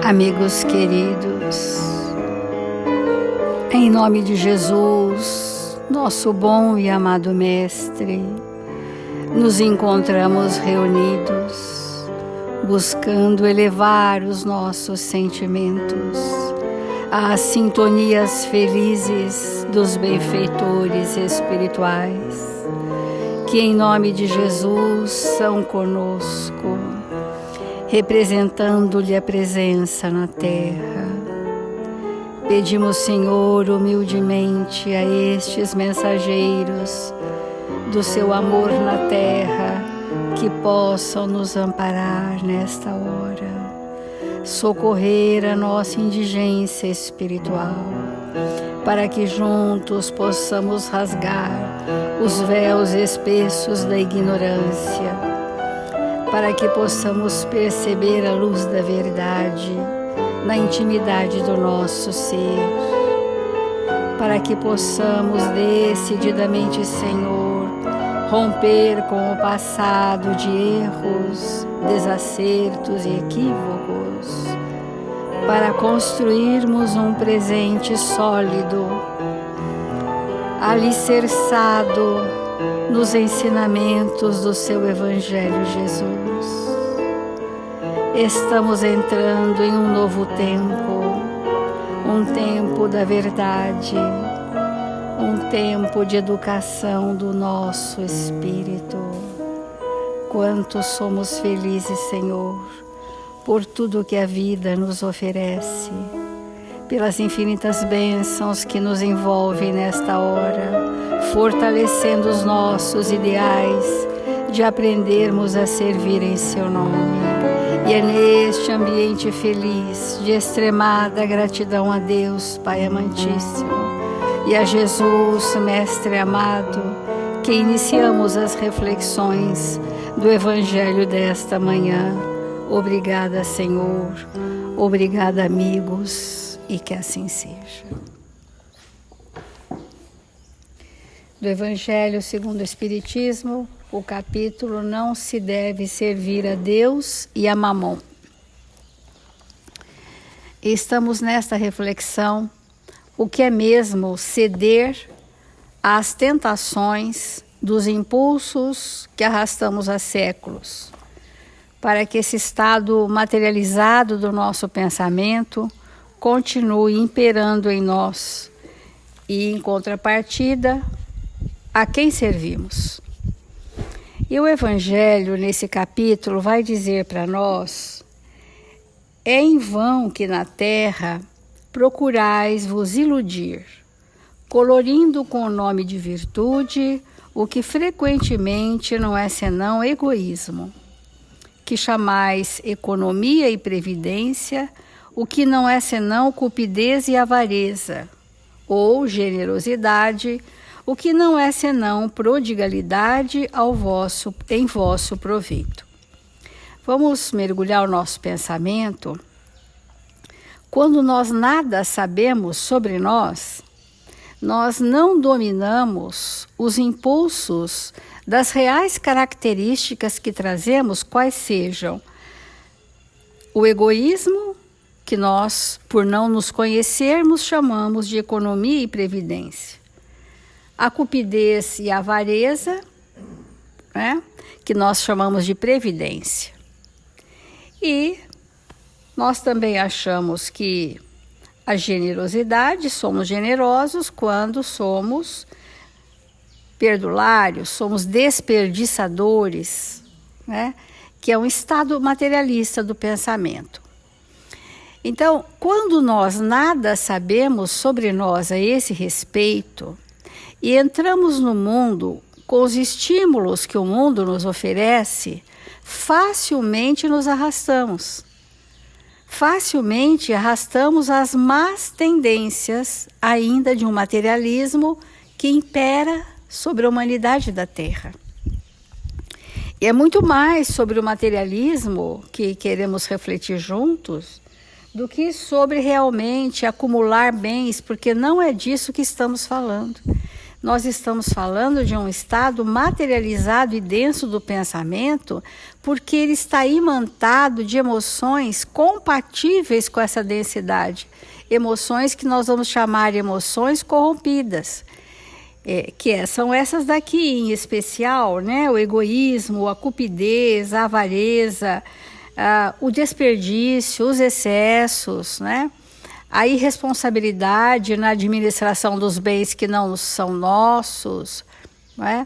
Amigos queridos, em nome de Jesus, nosso bom e amado Mestre, nos encontramos reunidos, buscando elevar os nossos sentimentos às sintonias felizes dos benfeitores espirituais, que em nome de Jesus são conosco, representando-lhe a presença na terra. Pedimos, Senhor, humildemente a estes mensageiros do seu amor na terra, que possam nos amparar nesta hora, socorrer a nossa indigência espiritual, para que juntos possamos rasgar os véus espessos da ignorância, para que possamos perceber a luz da verdade na intimidade do nosso ser, para que possamos decididamente, Senhor, romper com o passado de erros, desacertos e equívocos, para construirmos um presente sólido, alicerçado nos ensinamentos do seu Evangelho Jesus. Estamos entrando em um novo tempo, um tempo da verdade, um tempo de educação do nosso espírito. Quanto somos felizes, Senhor, por tudo que a vida nos oferece, pelas infinitas bênçãos que nos envolvem nesta hora, fortalecendo os nossos ideais de aprendermos a servir em seu nome. E é neste ambiente feliz, de extremada gratidão a Deus, Pai amantíssimo, e a Jesus, Mestre amado, que iniciamos as reflexões do Evangelho desta manhã. Obrigada, Senhor. Obrigada, amigos, e que assim seja. Do Evangelho segundo o Espiritismo, o capítulo Não se deve servir a Deus e a Mamon. Estamos nesta reflexão, o que é mesmo ceder às tentações dos impulsos que arrastamos há séculos, para que esse estado materializado do nosso pensamento continue imperando em nós e, em contrapartida, a quem servimos. E o Evangelho, nesse capítulo, vai dizer para nós: é em vão que na terra procurais vos iludir, colorindo com o nome de virtude o que frequentemente não é senão egoísmo, que chamais economia e previdência o que não é senão cupidez e avareza, ou generosidade, o que não é senão prodigalidade em vosso proveito. Vamos mergulhar o nosso pensamento. Quando nós nada sabemos sobre nós, nós não dominamos os impulsos das reais características que trazemos, quais sejam o egoísmo, que nós, por não nos conhecermos, chamamos de economia e previdência. A cupidez e a avareza, né, que nós chamamos de previdência. E nós também achamos que a generosidade, somos generosos quando somos perdulários, somos desperdiçadores, né, que é um estado materialista do pensamento. Então, quando nós nada sabemos sobre nós a esse respeito, e entramos no mundo com os estímulos que o mundo nos oferece, facilmente nos arrastamos. Facilmente arrastamos as más tendências ainda de um materialismo que impera sobre a humanidade da Terra. E é muito mais sobre o materialismo que queremos refletir juntos do que sobre realmente acumular bens, porque não é disso que estamos falando. nós estamos falando de um estado materializado e denso do pensamento, porque ele está imantado de emoções compatíveis com essa densidade. Emoções que nós vamos chamar de emoções corrompidas. São essas daqui em especial, né? O egoísmo, a cupidez, a avareza, o desperdício, os excessos, né? A irresponsabilidade na administração dos bens que não são nossos, né?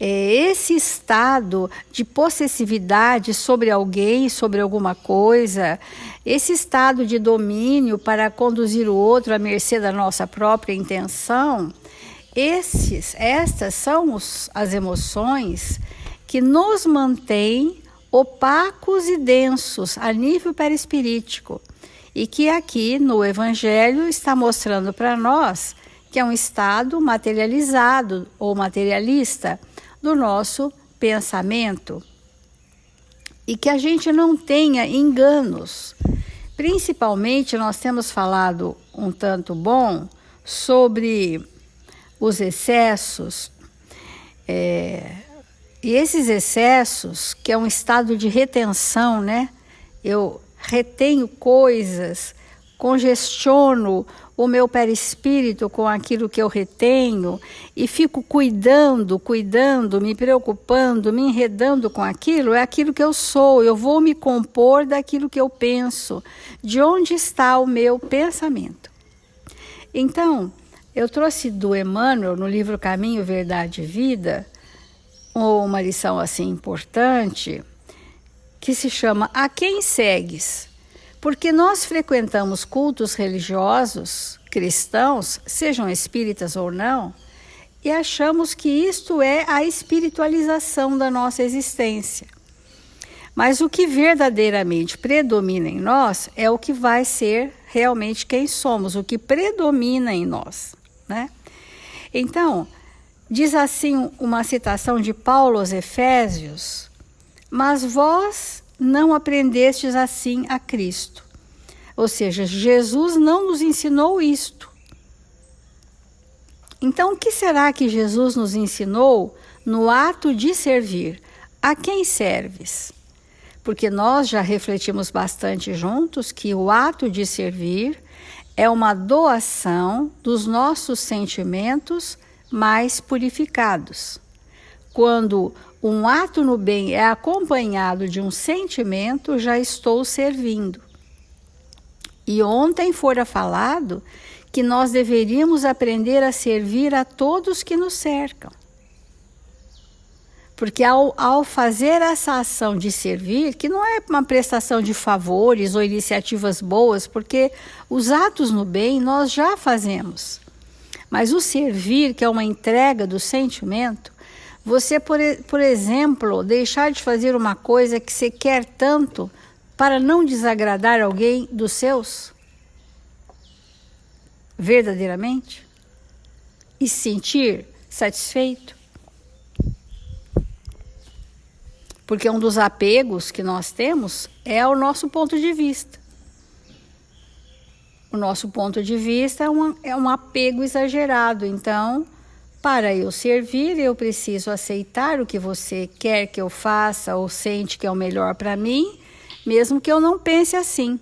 Esse estado de possessividade sobre alguém, sobre alguma coisa, esse estado de domínio para conduzir o outro à mercê da nossa própria intenção, estas são as emoções que nos mantêm opacos e densos a nível perispirítico, e que aqui no Evangelho está mostrando para nós que é um estado materializado ou materialista do nosso pensamento, e que a gente não tenha enganos. Principalmente nós temos falado um tanto bom sobre os excessos, e esses excessos, que é um estado de retenção, né? Eu retenho coisas, congestiono o meu perispírito com aquilo que eu retenho e fico cuidando, me preocupando, me enredando com aquilo. É aquilo que eu sou, eu vou me compor daquilo que eu penso. De onde está o meu pensamento? Então, eu trouxe do Emmanuel, no livro Caminho, Verdade e Vida, uma lição assim importante, que se chama A Quem Segues? Porque nós frequentamos cultos religiosos, cristãos, sejam espíritas ou não, e achamos que isto é a espiritualização da nossa existência. Mas o que verdadeiramente predomina em nós é o que vai ser realmente quem somos, o que predomina em nós, né? Então, diz assim uma citação de Paulo aos Efésios: mas vós não aprendestes assim a Cristo. Ou seja, Jesus não nos ensinou isto. Então, o que será que Jesus nos ensinou no ato de servir? A quem serves? Porque nós já refletimos bastante juntos que o ato de servir é uma doação dos nossos sentimentos mais purificados. Quando um ato no bem é acompanhado de um sentimento, já estou servindo. E ontem fora falado que nós deveríamos aprender a servir a todos que nos cercam. Porque ao fazer essa ação de servir, que não é uma prestação de favores ou iniciativas boas, porque os atos no bem nós já fazemos. Mas o servir, que é uma entrega do sentimento, você, por exemplo, deixar de fazer uma coisa que você quer tanto para não desagradar alguém dos seus, verdadeiramente, e se sentir satisfeito. Porque um dos apegos que nós temos é o nosso ponto de vista. O nosso ponto de vista é um apego exagerado. Então, para eu servir, eu preciso aceitar o que você quer que eu faça ou sente que é o melhor para mim, mesmo que eu não pense assim.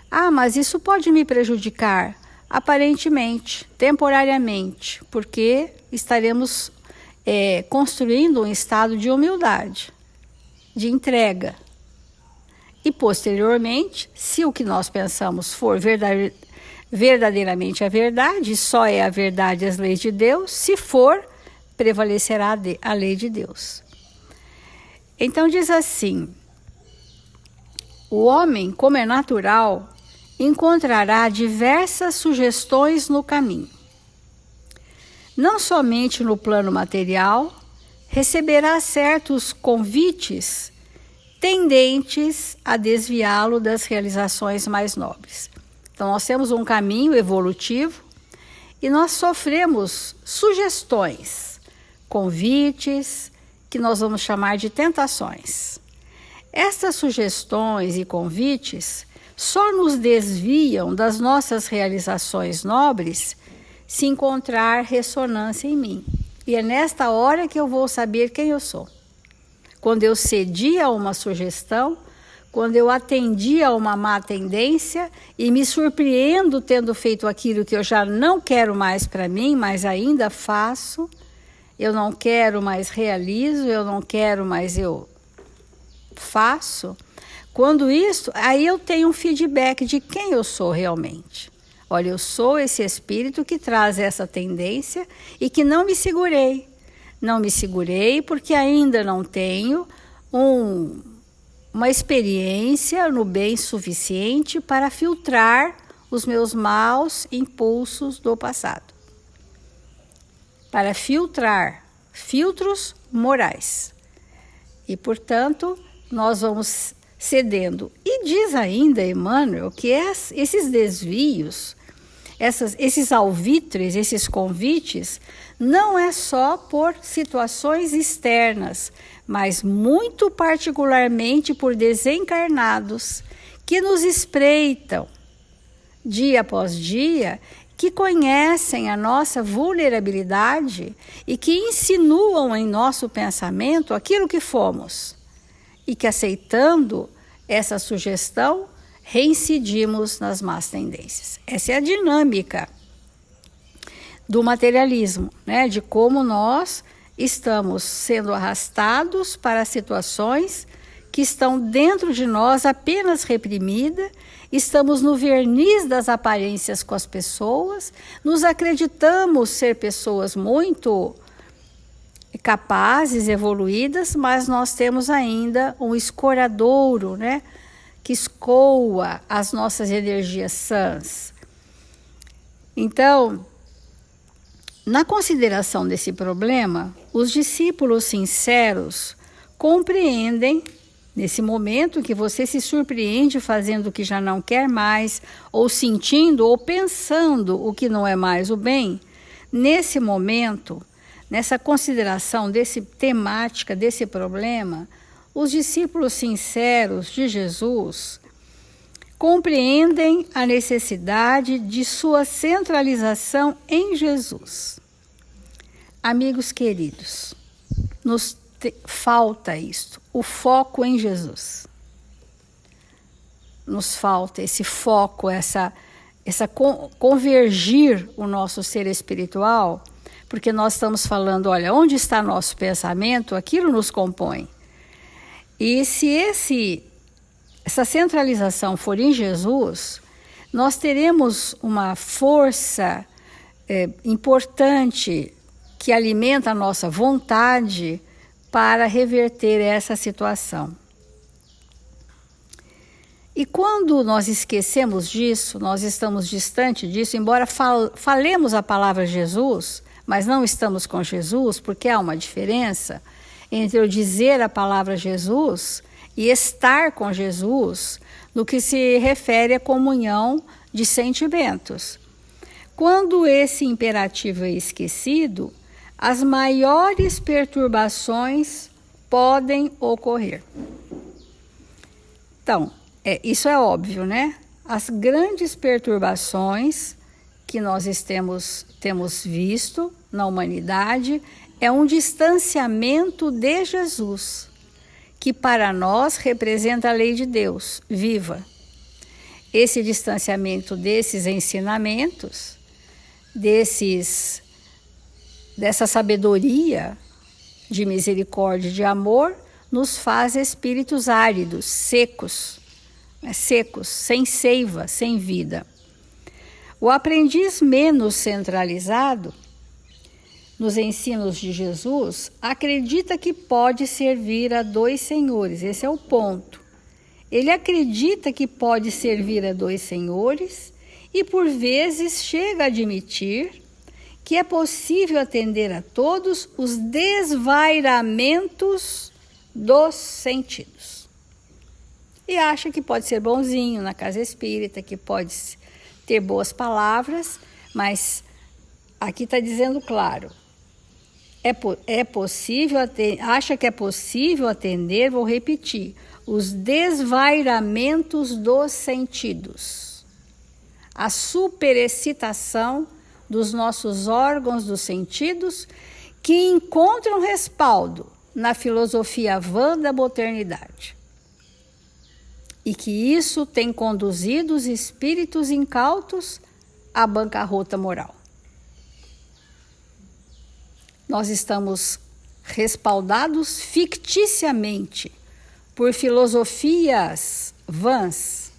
Ah, mas isso pode me prejudicar? Aparentemente, temporariamente, porque estaremos construindo um estado de humildade, de entrega. E posteriormente, se o que nós pensamos for verdadeiramente a verdade, só é a verdade as leis de Deus, se for, prevalecerá a lei de Deus. Então diz assim: o homem, como é natural, encontrará diversas sugestões no caminho. Não somente no plano material, receberá certos convites tendentes a desviá-lo das realizações mais nobres. Então, nós temos um caminho evolutivo e nós sofremos sugestões, convites, que nós vamos chamar de tentações. Estas sugestões e convites só nos desviam das nossas realizações nobres se encontrar ressonância em mim. E é nesta hora que eu vou saber quem eu sou. Quando eu cedi a uma sugestão, quando eu atendi a uma má tendência e me surpreendo tendo feito aquilo que eu já não quero mais para mim, mas ainda faço, eu não quero mais realizo, eu não quero mais eu faço. Quando isso, aí eu tenho um feedback de quem eu sou realmente. Olha, eu sou esse espírito que traz essa tendência e que não me segurei. Não me segurei porque ainda não tenho uma experiência no bem suficiente para filtrar os meus maus impulsos do passado. Para filtrar filtros morais. E, portanto, nós vamos cedendo. E diz ainda Emmanuel que esses desvios, esses alvitres, esses convites, não é só por situações externas, mas muito particularmente por desencarnados que nos espreitam dia após dia, que conhecem a nossa vulnerabilidade e que insinuam em nosso pensamento aquilo que fomos. E que aceitando essa sugestão, reincidimos nas más tendências. Essa é a dinâmica do materialismo, né? De como nós estamos sendo arrastados para situações que estão dentro de nós apenas reprimidas, estamos no verniz das aparências com as pessoas, nos acreditamos ser pessoas muito capazes, evoluídas, mas nós temos ainda um escoradouro, né, que escoa as nossas energias sãs. Então, na consideração desse problema, os discípulos sinceros compreendem, nesse momento que você se surpreende fazendo o que já não quer mais, ou sentindo ou pensando o que não é mais o bem, nesse momento, nessa consideração desse temática, desse problema, os discípulos sinceros de Jesus compreendem a necessidade de sua centralização em Jesus. Amigos queridos, nos falta isto, o foco em Jesus. Nos falta esse foco, essa convergir o nosso ser espiritual, porque nós estamos falando, olha, onde está nosso pensamento, aquilo nos compõe. E se essa centralização for em Jesus, nós teremos uma força importante que alimenta a nossa vontade para reverter essa situação. E quando nós esquecemos disso, nós estamos distante disso, embora falemos a palavra Jesus, mas não estamos com Jesus, porque há uma diferença entre eu dizer a palavra Jesus e estar com Jesus no que se refere à comunhão de sentimentos. Quando esse imperativo é esquecido, as maiores perturbações podem ocorrer. Então, isso é óbvio, né? As grandes perturbações que nós temos visto na humanidade é um distanciamento de Jesus, que para nós representa a lei de Deus viva. Esse distanciamento desses ensinamentos, dessa sabedoria de misericórdia e de amor, nos faz espíritos áridos, secos, sem seiva, sem vida. O aprendiz menos centralizado nos ensinos de Jesus acredita que pode servir a dois senhores, esse é o ponto. Ele acredita que pode servir a dois senhores e por vezes chega a admitir que é possível atender a todos os desvairamentos dos sentidos. E acha que pode ser bonzinho na casa espírita, que pode ter boas palavras, mas aqui está dizendo claro, acha que é possível atender, vou repetir, os desvairamentos dos sentidos, a superexcitação dos nossos órgãos dos sentidos que encontram respaldo na filosofia vã da modernidade. E que isso tem conduzido os espíritos incautos à bancarrota moral. Nós estamos respaldados ficticiamente por filosofias vãs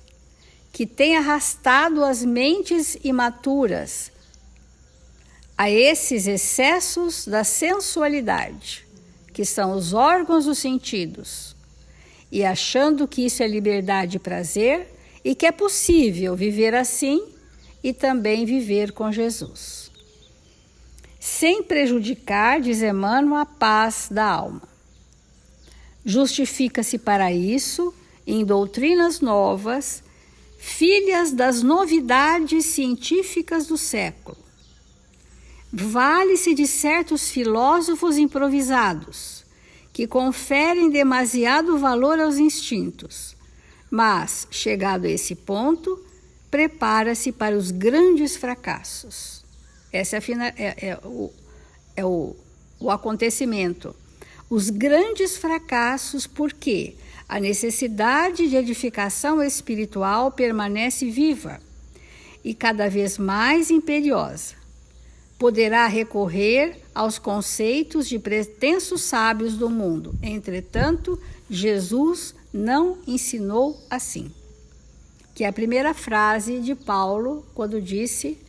que têm arrastado as mentes imaturas a esses excessos da sensualidade, que são os órgãos dos sentidos, e achando que isso é liberdade e prazer e que é possível viver assim e também viver com Jesus, sem prejudicar, diz Emmanuel, a paz da alma. Justifica-se para isso em doutrinas novas, filhas das novidades científicas do século. Vale-se de certos filósofos improvisados, que conferem demasiado valor aos instintos, mas, chegado a esse ponto, prepara-se para os grandes fracassos. Esse é o acontecimento. Os grandes fracassos, porque a necessidade de edificação espiritual permanece viva e cada vez mais imperiosa. Poderá recorrer aos conceitos de pretensos sábios do mundo. Entretanto, Jesus não ensinou assim. Que é a primeira frase de Paulo, quando disse: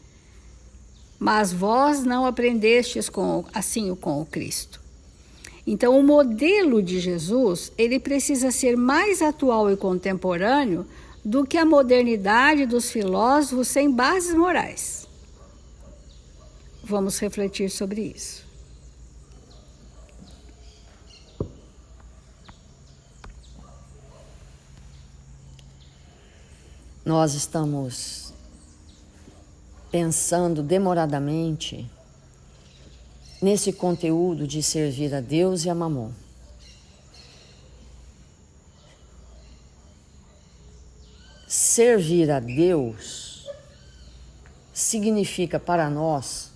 mas vós não aprendestes assim com o Cristo. Então, o modelo de Jesus, ele precisa ser mais atual e contemporâneo do que a modernidade dos filósofos sem bases morais. Vamos refletir sobre isso. Nós estamos pensando demoradamente nesse conteúdo de servir a Deus e a Mamon. Servir a Deus significa para nós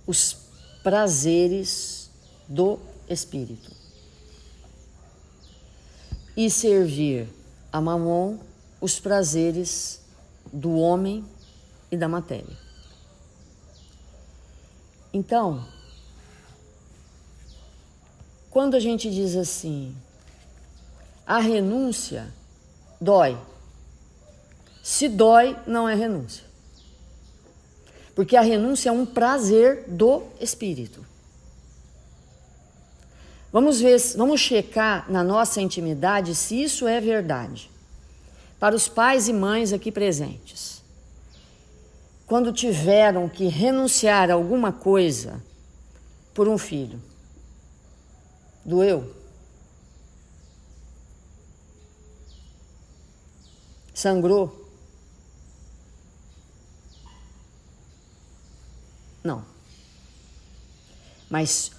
os prazeres do Espírito. E servir a Mamon, os prazeres do homem e da matéria. Então, quando a gente diz assim, a renúncia dói. Se dói, não é renúncia. Porque a renúncia é um prazer do espírito. Vamos ver, vamos checar na nossa intimidade se isso é verdade. Para os pais e mães aqui presentes, quando tiveram que renunciar a alguma coisa por um filho, doeu? Sangrou? Não. Mas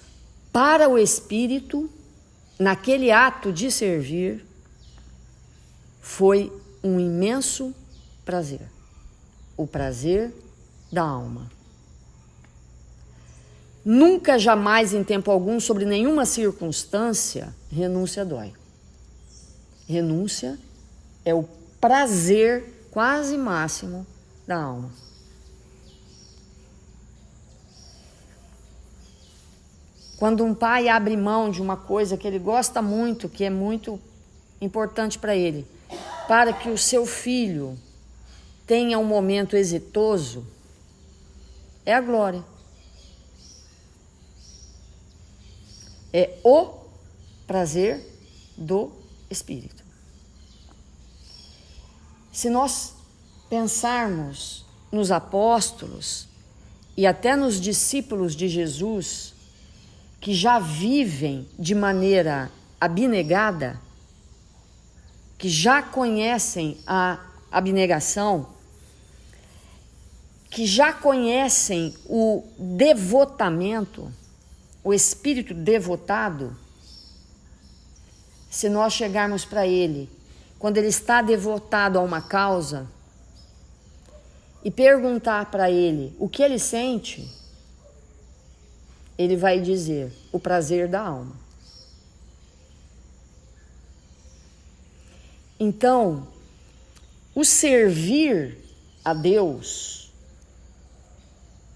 para o espírito, naquele ato de servir, foi um imenso prazer. O prazer da alma. Nunca, jamais, em tempo algum, sobre nenhuma circunstância, renúncia dói. Renúncia é o prazer quase máximo da alma. Quando um pai abre mão de uma coisa que ele gosta muito, que é muito importante para ele, para que o seu filho tenha um momento exitoso, é a glória. É o prazer do Espírito. Se nós pensarmos nos apóstolos e até nos discípulos de Jesus, que já vivem de maneira abnegada, que já conhecem a abnegação, que já conhecem o devotamento, o espírito devotado, se nós chegarmos para ele, quando ele está devotado a uma causa, e perguntar para ele o que ele sente, ele vai dizer: o prazer da alma. Então, o servir a Deus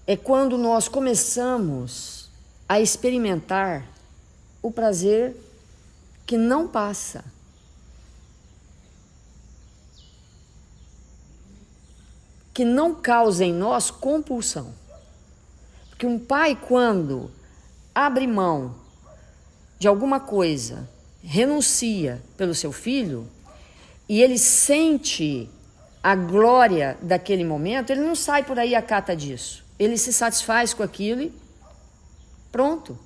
é quando nós começamos a experimentar o prazer que não passa. Que não causa em nós compulsão. Porque um pai, quando abre mão de alguma coisa, renuncia pelo seu filho, e ele sente a glória daquele momento, ele não sai por aí à cata disso. Ele se satisfaz com aquilo e pronto.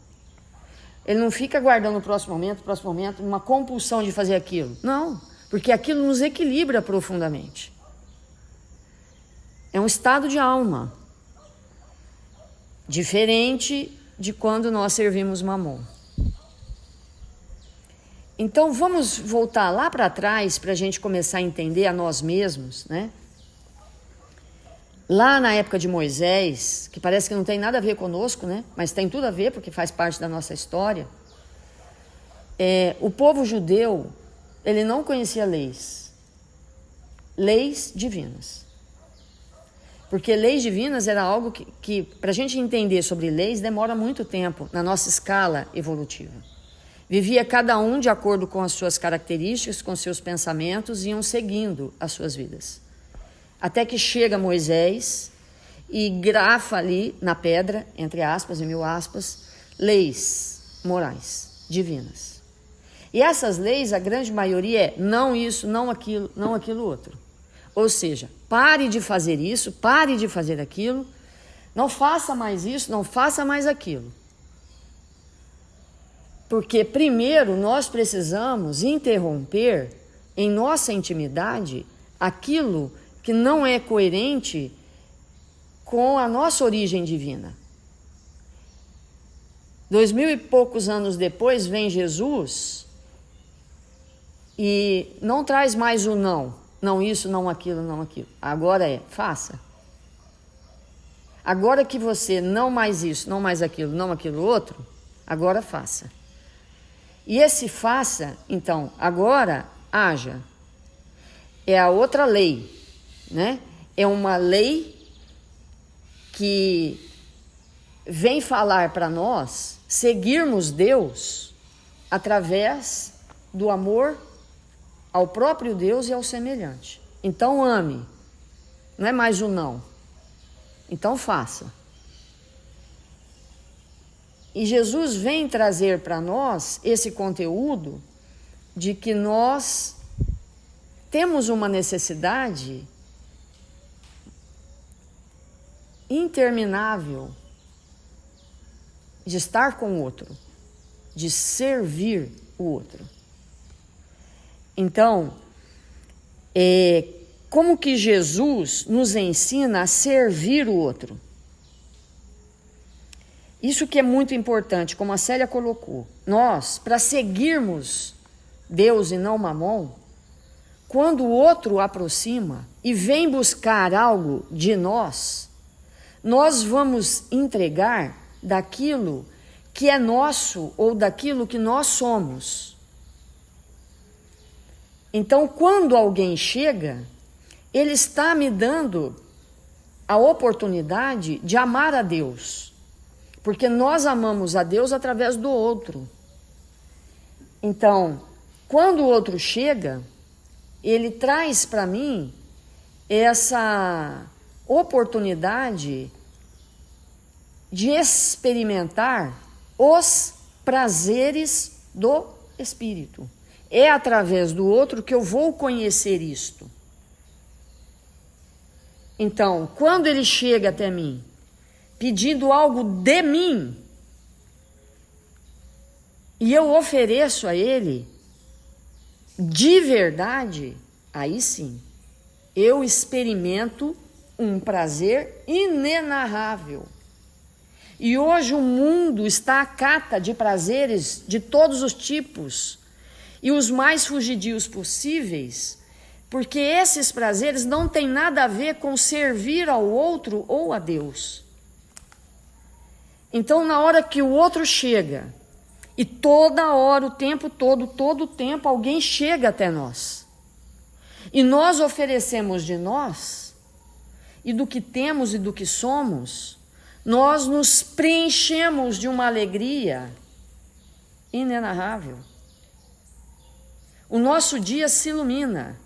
Ele não fica aguardando o próximo momento, uma compulsão de fazer aquilo. Não, porque aquilo nos equilibra profundamente. É um estado de alma, diferente de quando nós servimos Mamon. Então vamos voltar lá para trás para a gente começar a entender a nós mesmos, né? Lá na época de Moisés, que parece que não tem nada a ver conosco, né? Mas tem tudo a ver porque faz parte da nossa história. O povo judeu, ele não conhecia leis divinas. Porque leis divinas era algo que para a gente entender sobre leis, demora muito tempo na nossa escala evolutiva. Vivia cada um de acordo com as suas características, com seus pensamentos, e iam seguindo as suas vidas. Até que chega Moisés e grafa ali na pedra, entre aspas e mil aspas, leis morais, divinas. E essas leis, a grande maioria é não isso, não aquilo outro. Ou seja, pare de fazer isso, pare de fazer aquilo, não faça mais isso, não faça mais aquilo. Porque primeiro nós precisamos interromper em nossa intimidade aquilo que não é coerente com a nossa origem divina. 2000 e poucos anos depois vem Jesus e não traz mais o não. Não isso, não aquilo, não aquilo. Agora faça. Agora que você não mais isso, não mais aquilo, não aquilo outro, agora faça. E esse faça, então, agora haja. É a outra lei, né? É uma lei que vem falar para nós seguirmos Deus através do amor ao próprio Deus e ao semelhante. Então ame, não é mais o não. Então faça. E Jesus vem trazer para nós esse conteúdo de que nós temos uma necessidade interminável de estar com o outro, de servir o outro. Então, como que Jesus nos ensina a servir o outro? Isso que é muito importante, como a Célia colocou. Nós, para seguirmos Deus e não Mamon, quando o outro aproxima e vem buscar algo de nós, nós vamos entregar daquilo que é nosso ou daquilo que nós somos. Então, quando alguém chega, ele está me dando a oportunidade de amar a Deus, porque nós amamos a Deus através do outro. Então, quando o outro chega, ele traz para mim essa oportunidade de experimentar os prazeres do Espírito. É através do outro que eu vou conhecer isto. Então, quando ele chega até mim, pedindo algo de mim, e eu ofereço a ele, de verdade, aí sim, eu experimento um prazer inenarrável. E hoje o mundo está à cata de prazeres de todos os tipos, e os mais fugidios possíveis, porque esses prazeres não têm nada a ver com servir ao outro ou a Deus. Então, na hora que o outro chega, e toda hora, o tempo todo, todo o tempo, alguém chega até nós, e nós oferecemos de nós, e do que temos e do que somos, nós nos preenchemos de uma alegria inenarrável. O nosso dia se ilumina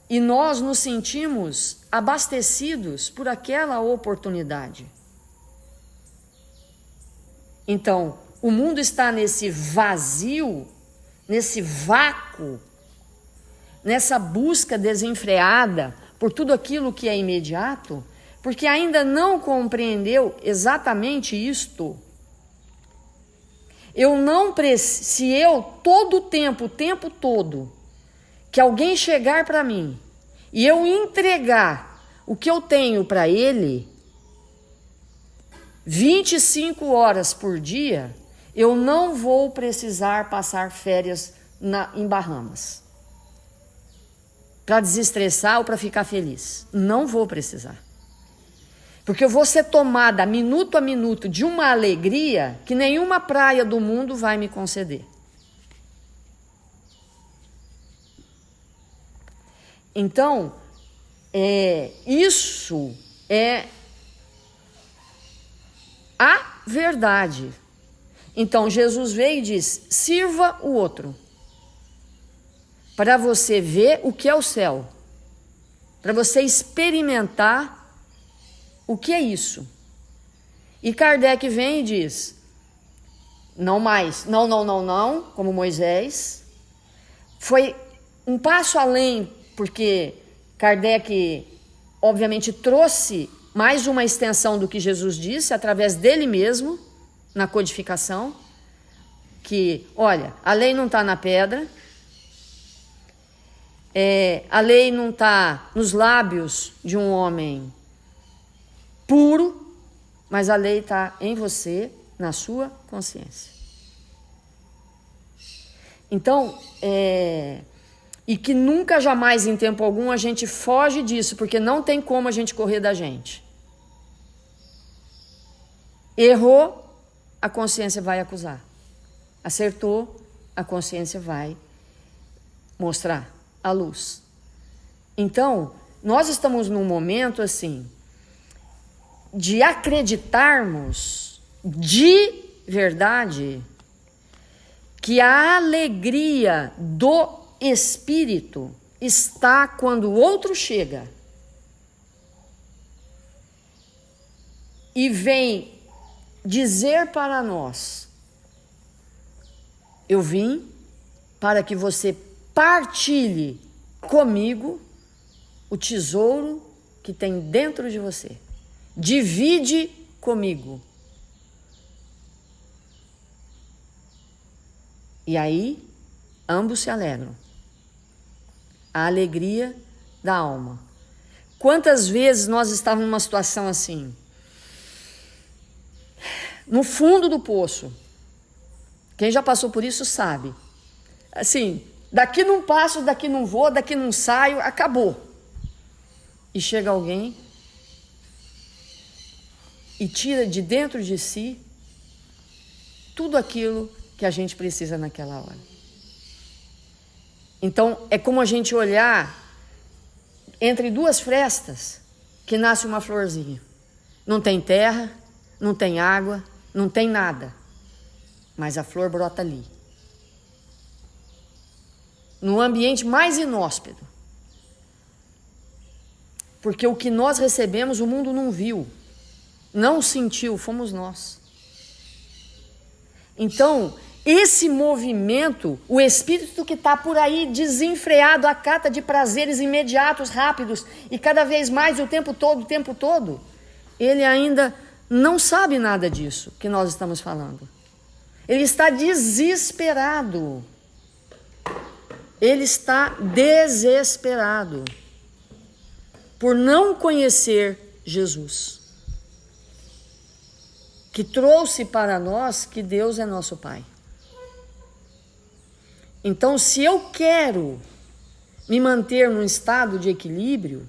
e nós nos sentimos abastecidos por aquela oportunidade. Então, o mundo está nesse vazio, nesse vácuo, nessa busca desenfreada por tudo aquilo que é imediato, porque ainda não compreendeu exatamente isto. Se eu todo o tempo todo, que alguém chegar para mim e eu entregar o que eu tenho para ele, 25 horas por dia, eu não vou precisar passar férias em Bahamas para desestressar ou para ficar feliz. Não vou precisar. Porque eu vou ser tomada minuto a minuto de uma alegria que nenhuma praia do mundo vai me conceder. Então, isso é a verdade. Então, Jesus veio e diz: sirva o outro, para você ver o que é o céu, para você experimentar o que é isso. E Kardec vem e diz: não mais, não, como Moisés. Foi um passo além, porque Kardec, obviamente, trouxe mais uma extensão do que Jesus disse, através dele mesmo, na codificação, que, olha, a lei não está na pedra, a lei não está nos lábios de um homem puro, mas a lei está em você, na sua consciência. Então, e que nunca, jamais, em tempo algum, a gente foge disso, porque não tem como a gente correr da gente. Errou, a consciência vai acusar. Acertou, a consciência vai mostrar a luz. Então, nós estamos num momento assim de acreditarmos de verdade que a alegria do espírito está quando o outro chega e vem dizer para nós: eu vim para que você partilhe comigo o tesouro que tem dentro de você. Divide comigo. E aí, ambos se alegram. A alegria da alma. Quantas vezes nós estávamos numa situação assim? No fundo do poço. Quem já passou por isso sabe. Assim, daqui não passo, daqui não vou, daqui não saio, acabou. E chega alguém e tira de dentro de si tudo aquilo que a gente precisa naquela hora. Então, é como a gente olhar entre duas frestas que nasce uma florzinha. Não tem terra, não tem água, não tem nada, mas a flor brota ali. No ambiente mais inóspito. Porque o que nós recebemos, o mundo não viu, não sentiu, fomos nós. Então, esse movimento, o espírito que está por aí desenfreado, a cata de prazeres imediatos, rápidos, e cada vez mais o tempo todo, ele ainda não sabe nada disso que nós estamos falando. Ele está desesperado. Ele está desesperado por não conhecer Jesus, que trouxe para nós que Deus é nosso Pai. Então, se eu quero me manter num estado de equilíbrio,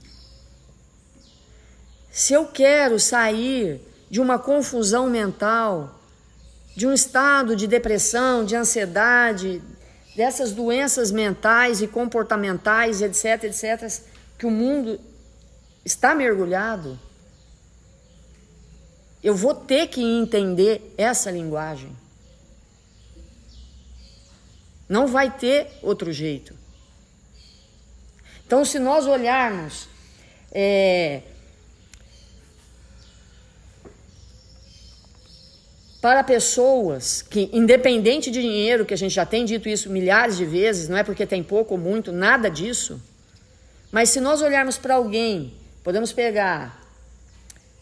se eu quero sair de uma confusão mental, de um estado de depressão, de ansiedade, dessas doenças mentais e comportamentais, etc., etc., que o mundo está mergulhado, eu vou ter que entender essa linguagem. Não vai ter outro jeito. Então, se nós olharmos para pessoas que, independente de dinheiro, que a gente já tem dito isso milhares de vezes, não é porque tem pouco ou muito, nada disso, mas se nós olharmos para alguém, podemos pegar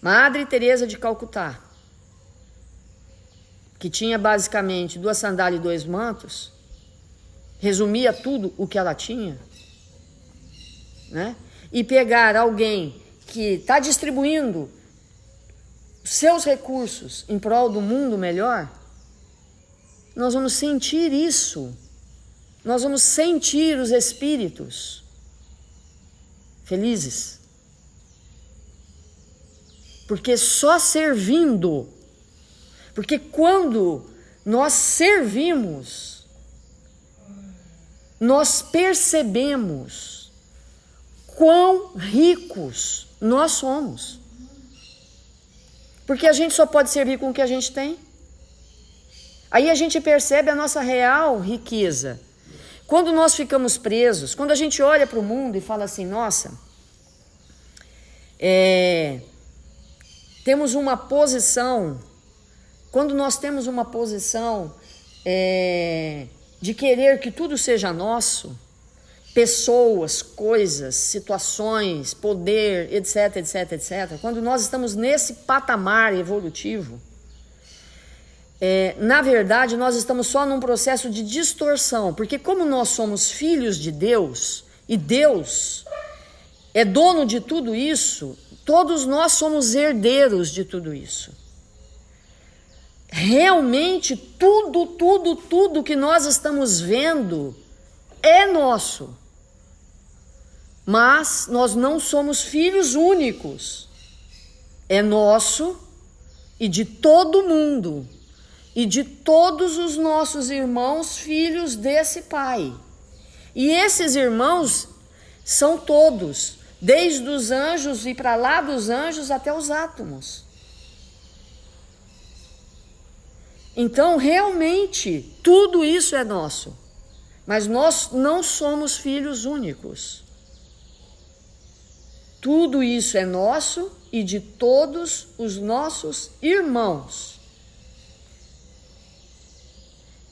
Madre Teresa de Calcutá, que tinha basicamente 2 sandálias e 2 mantos, resumia tudo o que ela tinha, né? E pegar alguém que está distribuindo seus recursos em prol do mundo melhor, nós vamos sentir isso. Nós vamos sentir os espíritos felizes. Porque só servindo, porque quando nós servimos, nós percebemos quão ricos nós somos. Porque a gente só pode servir com o que a gente tem. Aí a gente percebe a nossa real riqueza. Quando nós ficamos presos, quando a gente olha para o mundo e fala assim, nossa, temos uma posição, quando nós temos uma posição de querer que tudo seja nosso, pessoas, coisas, situações, poder, etc, etc, etc. Quando nós estamos nesse patamar evolutivo, na verdade, nós estamos só num processo de distorção, porque como nós somos filhos de Deus, e Deus é dono de tudo isso, todos nós somos herdeiros de tudo isso. Realmente, tudo que nós estamos vendo é nosso. Mas nós não somos filhos únicos. É nosso e de todo mundo. E de todos os nossos irmãos, filhos desse Pai. E esses irmãos são todos, desde os anjos e para lá dos anjos até os átomos. Então, realmente, tudo isso é nosso. Mas nós não somos filhos únicos. Tudo isso é nosso e de todos os nossos irmãos.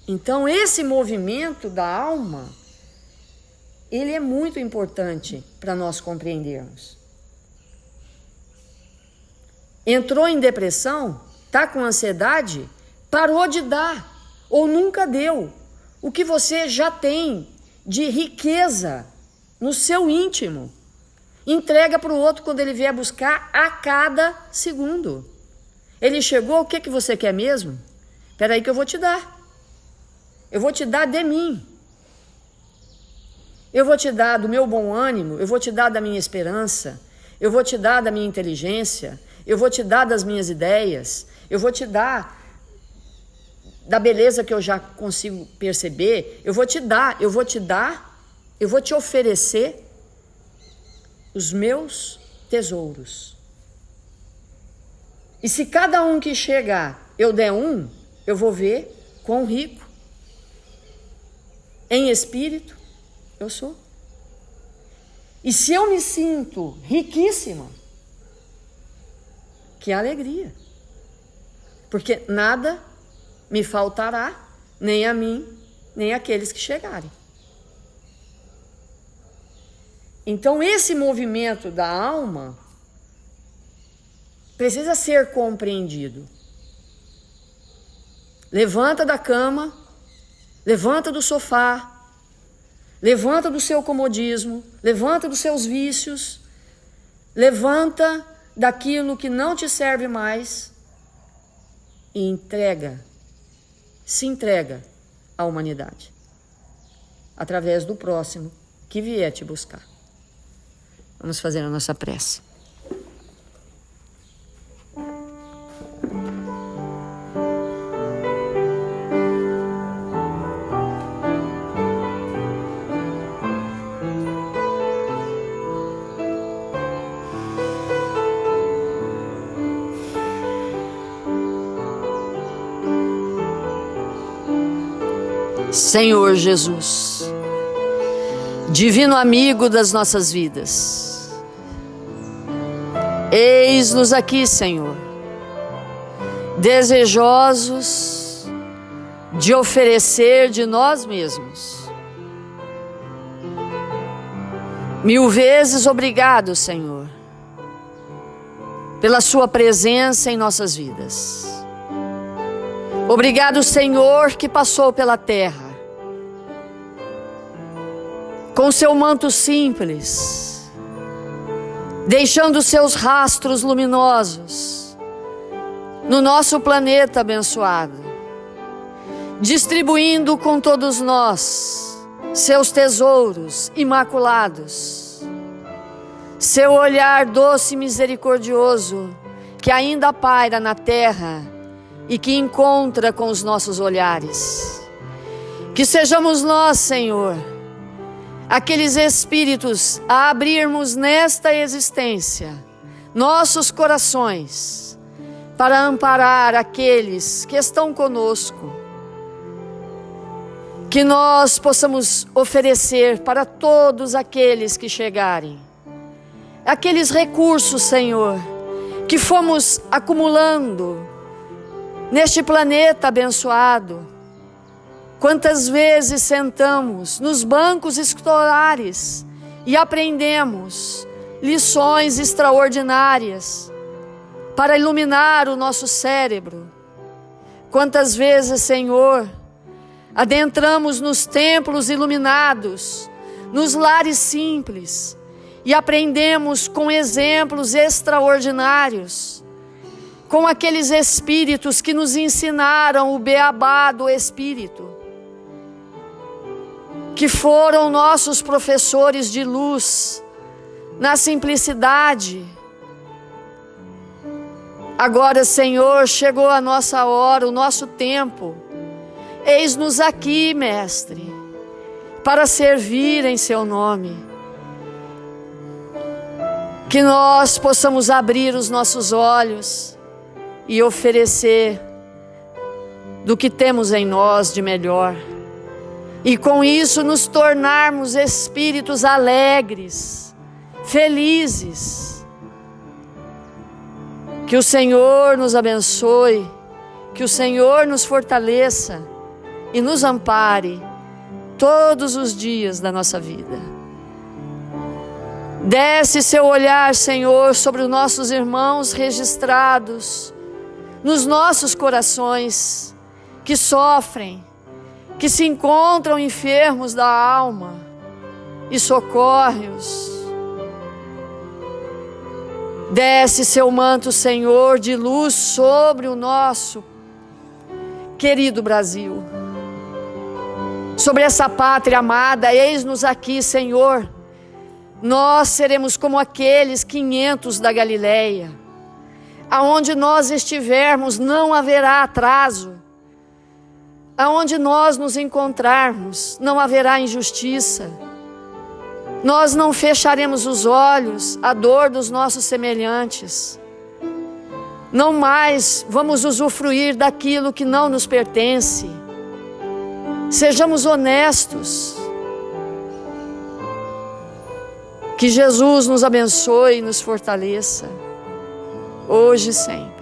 Então, esse movimento da alma, ele é muito importante para nós compreendermos. Entrou em depressão, está com ansiedade, parou de dar, ou nunca deu o que você já tem de riqueza no seu íntimo. Entrega para o outro quando ele vier buscar a cada segundo. Ele chegou, o que você quer mesmo? Espera aí que eu vou te dar. Eu vou te dar de mim. Eu vou te dar do meu bom ânimo, eu vou te dar da minha esperança, eu vou te dar da minha inteligência, eu vou te dar das minhas ideias, eu vou te dar da beleza que eu já consigo perceber, eu vou te oferecer os meus tesouros. E se cada um que chegar eu der um, eu vou ver quão rico em espírito eu sou. E se eu me sinto riquíssima, que alegria. Porque nada me faltará, nem a mim, nem àqueles que chegarem. Então, esse movimento da alma precisa ser compreendido. Levanta da cama, levanta do sofá, levanta do seu comodismo, levanta dos seus vícios, levanta daquilo que não te serve mais e se entrega à humanidade, através do próximo, que vier te buscar. Vamos fazer a nossa prece. Senhor Jesus, divino amigo das nossas vidas, eis-nos aqui, Senhor, desejosos de oferecer de nós mesmos. Mil vezes obrigado, Senhor, pela sua presença em nossas vidas. Obrigado, Senhor, que passou pela terra com seu manto simples, deixando seus rastros luminosos no nosso planeta abençoado, distribuindo com todos nós seus tesouros imaculados, seu olhar doce e misericordioso que ainda paira na terra e que encontra com os nossos olhares. Que sejamos nós, Senhor, aqueles espíritos a abrirmos nesta existência nossos corações para amparar aqueles que estão conosco. Que nós possamos oferecer para todos aqueles que chegarem aqueles recursos, Senhor, que fomos acumulando neste planeta abençoado. Quantas vezes sentamos nos bancos escolares e aprendemos lições extraordinárias para iluminar o nosso cérebro. Quantas vezes, Senhor, adentramos nos templos iluminados, nos lares simples e aprendemos com exemplos extraordinários, com aqueles espíritos que nos ensinaram o beabá do Espírito, que foram nossos professores de luz, na simplicidade. Agora, Senhor, chegou a nossa hora, o nosso tempo. Eis-nos aqui, Mestre, para servir em Seu nome. Que nós possamos abrir os nossos olhos e oferecer do que temos em nós de melhor. E com isso nos tornarmos espíritos alegres, felizes. Que o Senhor nos abençoe, que o Senhor nos fortaleça e nos ampare todos os dias da nossa vida. Desce seu olhar, Senhor, sobre os nossos irmãos registrados nos nossos corações, que sofrem, que se encontram enfermos da alma, e socorre-os. Desce seu manto, Senhor, de luz sobre o nosso querido Brasil, sobre essa pátria amada. Eis-nos aqui, Senhor. Nós seremos como aqueles 500 da Galileia. Aonde nós estivermos não haverá atraso. Aonde nós nos encontrarmos, não haverá injustiça. Nós não fecharemos os olhos à dor dos nossos semelhantes. Não mais vamos usufruir daquilo que não nos pertence. Sejamos honestos. Que Jesus nos abençoe e nos fortaleça, hoje e sempre.